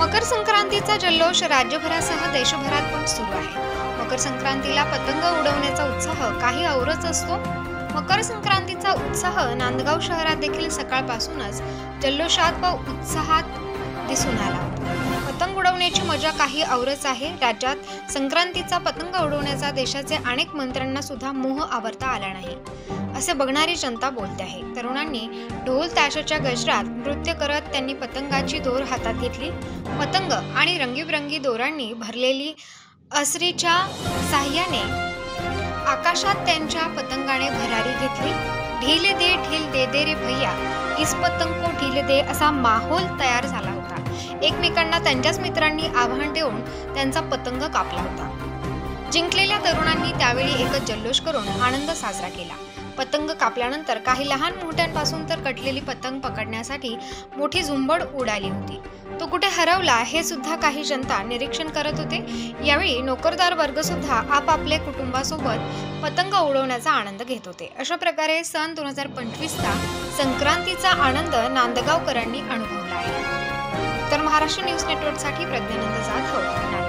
मकर संक्रांतीचा जल्लोष राज्यभरासह देशभरात पण सुरू आहे। मकर संक्रांतीला पतंग उडवण्याचा उत्साह काही औरच असतो। मकर संक्रांतीचा उत्साह नांदगाव शहरात देखील सकाळपासूनच जल्लोषात व उत्साहात दिसून आला। पतंग उडवण्याची मजा काही औरच आहे। राज्यात संक्रांतीचा पतंग उडवण्याचा देशाचे अनेक मंत्र्यांना सुद्धा मोह आवरता आला नाही, असे बघणारी जनता बोलते आहे। तरुणांनी ढोल ताशाच्या गजरात नृत्य करत त्यांनी पतंगाची दोर हातात घेतली। पतंग आणि रंगीबेरंगी दोरांनी भरलेली असरीच्या साह्याने आकाशात त्यांच्या पतंगाने भरारी घेतली। ढील दे रे भैया, इस पतंग को ढील दे असा माहोल तयार झाला होता। एकमेकांना त्यांच्याच मित्रांनी आव्हान देऊन त्यांचा पतंग कापला होता। जिंकलेल्या तरुणांनी त्यावेळी एकच जल्लोष करून आनंद साजरा केला। पतंग कापल्यानंतर काही लहान मोठ्यांपासून तर कटलेली पतंग पकडण्यासाठी मोठी झुंबड उडाली होती। तो कुठे हरवला हे सुद्धा काही जनता निरीक्षण करत होते। यावेळी नोकरदार वर्ग सुद्धा आपापले कुटुंबासोबत पतंग उडवण्याचा आनंद घेत होते। अशा प्रकारे सन 2025चा संक्रांतीचा आनंद नांदगावकरांनी अनुभवला आहे। तर महाराष्ट्र न्यूज नेटवर्कसाठी प्रज्ञानंद जाधव।